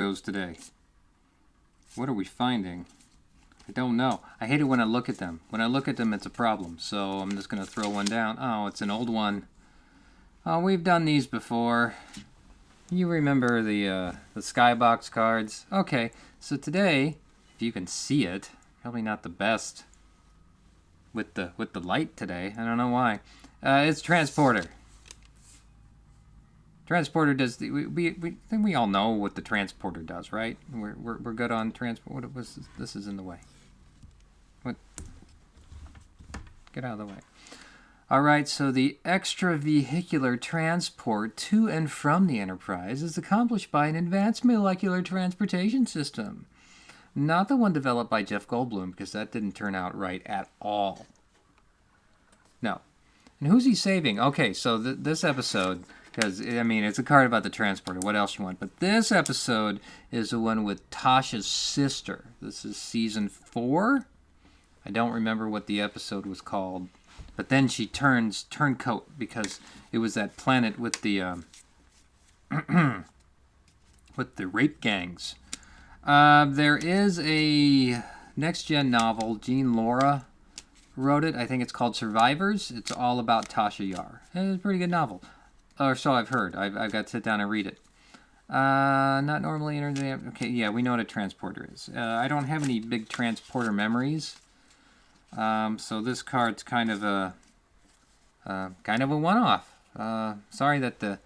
goes today. What are we finding? I don't know. I hate it when I look at them. When I look at them, it's a problem. So I'm just going to throw one down. Oh, it's an old one. Oh, we've done these before. You remember the Skybox cards? Okay, so today, if you can see it, probably not the best with the light today. I don't know why. It's Transporter. Transporter does we think we all know what the Transporter does, right? We're good on transport. What was this is in the way. What? Get out of the way. All right, so the extravehicular transport to and from the Enterprise is accomplished by an advanced molecular transportation system. Not the one developed by Jeff Goldblum, because that didn't turn out right at all. No. And who's he saving? Okay, so this episode, because, I mean, it's a card about the transporter. What else you want? But this episode is the one with Tasha's sister. This is season 4. I don't remember what the episode was called. But then she turns turncoat because it was that planet with the with the rape gangs. There is a next-gen novel. Jean Laura wrote it. I think it's called Survivors. It's all about Tasha Yar. It's a pretty good novel. Or so I've heard. I've got to sit down and read it. Not normally internet. Okay, yeah, we know what a transporter is. I don't have any big transporter memories. So this card's kind of a one-off. Sorry that the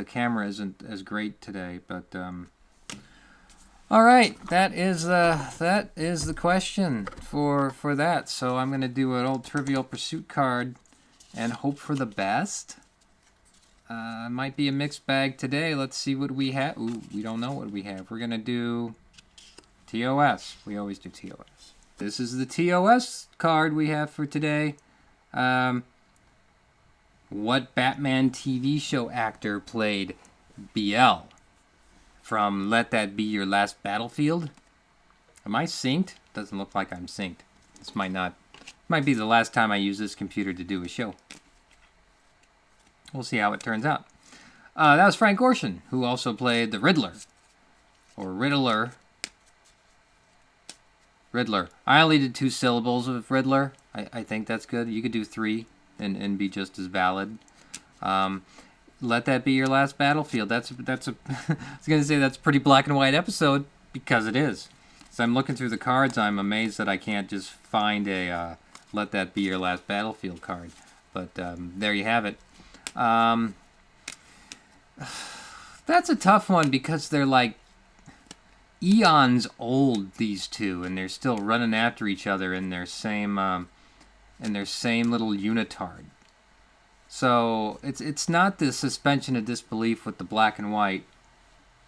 camera isn't as great today, but all right, that is the question for that. So I'm gonna do an old Trivial Pursuit card and hope for the best. Might be a mixed bag today. Let's see what we have. Ooh, we don't know what we have. We're gonna do TOS. We always do TOS. This is the TOS card we have for today. What Batman TV show actor played BL from Let That Be Your Last Battlefield? Am I synced? Doesn't look like I'm synced. This might be the last time I use this computer to do a show. We'll see how it turns out. That was Frank Gorshin, who also played the Riddler. Or Riddler. I only did 2 syllables of Riddler. I think that's good. You could do 3 and be just as valid. Let That Be Your Last Battlefield. That's a I was gonna say that's a pretty black and white episode because it is. So I'm looking through the cards. I'm amazed that I can't just find a Let That Be Your Last Battlefield card. But there you have it. That's a tough one because they're like eons old, these two, and they're still running after each other in their same little unitard. So it's not the suspension of disbelief with the black and white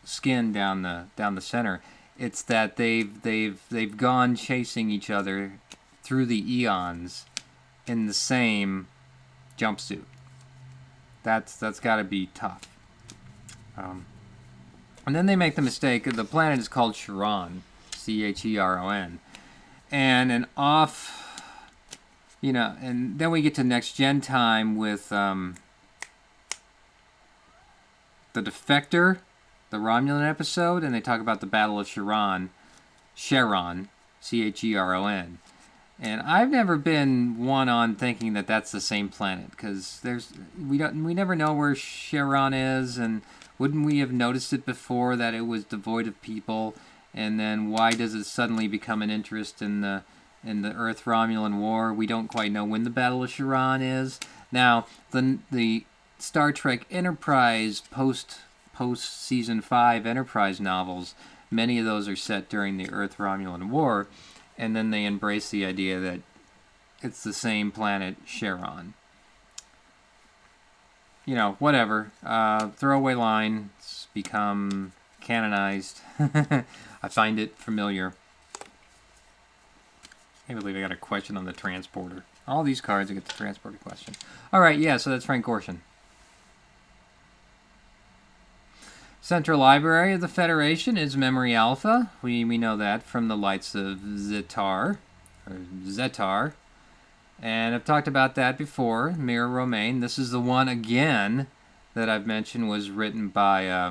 skin down the center. It's that they've gone chasing each other through the eons in the same jumpsuit. That's got to be tough. And then they make the mistake. The planet is called Cheron, Cheron, and an off, and then we get to next gen time with the Defector, the Romulan episode, and they talk about the Battle of Cheron, Cheron, Cheron. And I've never been one on thinking that that's the same planet because we never know where Cheron is, and wouldn't we have noticed it before that it was devoid of people? And then why does it suddenly become an interest in the Earth Romulan War? We don't quite know when the Battle of Cheron is. Now the Star Trek Enterprise post season 5 Enterprise novels, many of those are set during the Earth Romulan War. And then they embrace the idea that it's the same planet, Cheron. Whatever. Throwaway line. It's become canonized. I find it familiar. I can't believe I got a question on the transporter. All these cards, I get the transporter question. All right, yeah, so that's Frank Gorshin. Central Library of the Federation is Memory Alpha. We know that from the Lights of Zetar. And I've talked about that before. Mira Romaine. This is the one, again, that I've mentioned was written by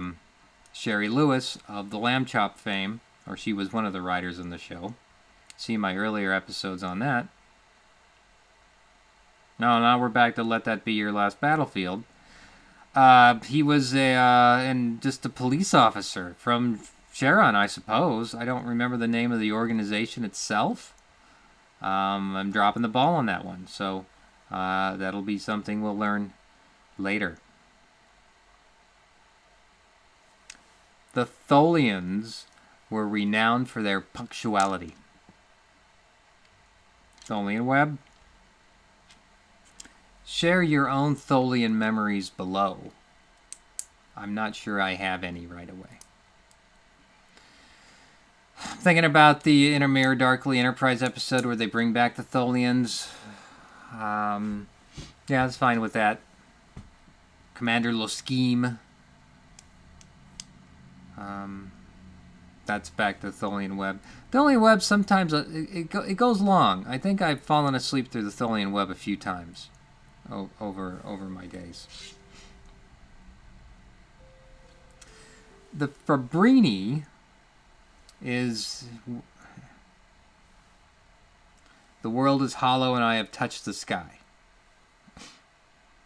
Sherry Lewis of the Lamb Chop fame, or she was one of the writers in the show. See my earlier episodes on that. No, now we're back to Let That Be Your Last Battlefield. He was just a police officer from Cheron, I suppose. I don't remember the name of the organization itself. I'm dropping the ball on that one, so that'll be something we'll learn later. The Tholians were renowned for their punctuality. Tholian Web. Share your own Tholian memories below. I'm not sure I have any right away. Thinking about the Inner Mirror Darkly Enterprise episode where they bring back the Tholians. Yeah, it's fine with that. Commander Loscheme. That's back to Tholian Web. Tholian Web sometimes it goes long. I think I've fallen asleep through the Tholian Web a few times over my days. The Fabrini is the world is hollow and I have touched the sky.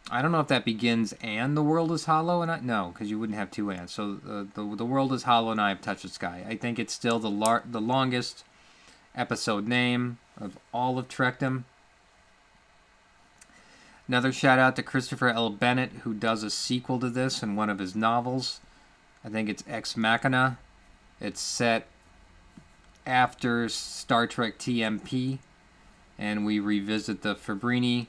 I don't know if that begins and the world is hollow and no, because you wouldn't have two ands. So the world is hollow and I have touched the sky. I think it's still the longest episode name of all of Trekdom. Another shout out to Christopher L. Bennett, who does a sequel to this in one of his novels. I think it's Ex Machina. It's set after Star Trek TMP, and we revisit the Fabrini.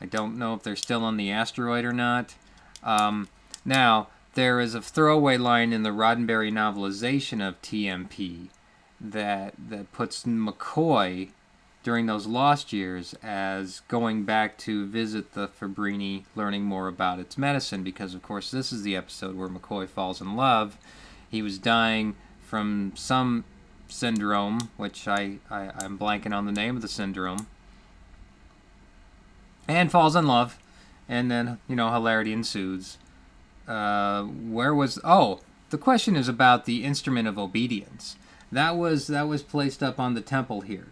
I don't know if they're still on the asteroid or not. Now, there is a throwaway line in the Roddenberry novelization of TMP that puts McCoy during those lost years as going back to visit the Fabrini, learning more about its medicine, because, of course, this is the episode where McCoy falls in love. He was dying from some syndrome, which I'm blanking on the name of the syndrome, and falls in love, and then, hilarity ensues. The question is about the instrument of obedience. That was placed up on the temple here.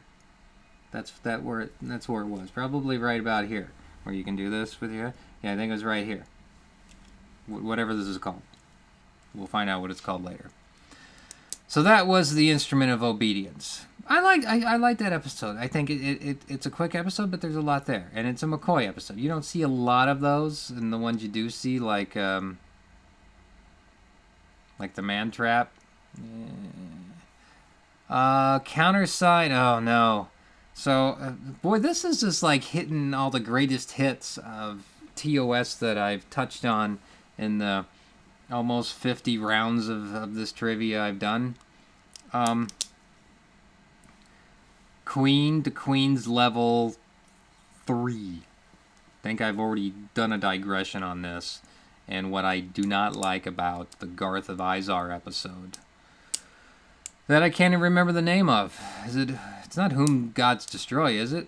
That's where it was. Probably right about here, where you can do this with your. Yeah, I think it was right here. Whatever this is called, we'll find out what it's called later. So that was the instrument of obedience. I like that episode. I think it's a quick episode, but there's a lot there, and it's a McCoy episode. You don't see a lot of those, and the ones you do see, like the Man Trap, Countersign. Oh no! So boy, this is just like hitting all the greatest hits of TOS that I've touched on in the almost 50 rounds of this trivia I've done. Queen to Queen's level 3. I think I've already done a digression on this and what I do not like about the Garth of Izar episode that I can't even remember the name of. It's not Whom Gods Destroy, is it?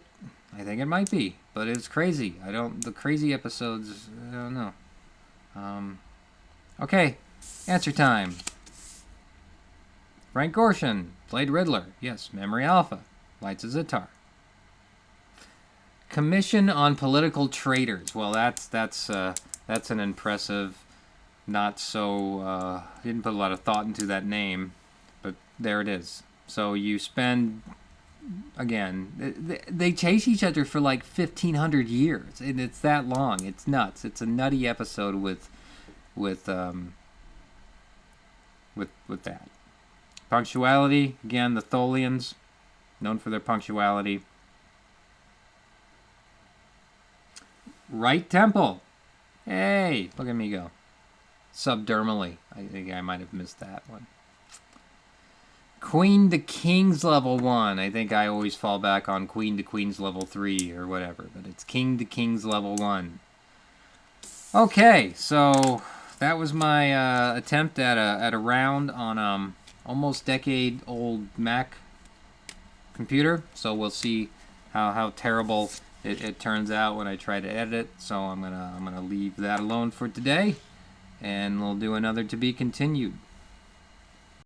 I think it might be, but it's crazy. The crazy episodes, I don't know. Okay, answer time. Frank Gorshin played Riddler. Yes, Memory Alpha. Lights a Zitar. Commission on Political Traitors. Well, that's an impressive, not so, didn't put a lot of thought into that name, but there it is. So you spend, again, they chase each other for like 1,500 years, and it's that long. It's nuts. It's a nutty episode with that. Punctuality, again, the Tholians, known for their punctuality. Right temple. Hey, look at me go. Subdermally. I think I might have missed that one. Queen to King's level 1. I think I always fall back on Queen to Queen's level 3 or whatever, but it's King to King's level 1. Okay, so that was my attempt at a round on almost decade-old Mac computer. So we'll see how terrible it turns out when I try to edit it. So I'm gonna leave that alone for today, and we'll do another to be continued.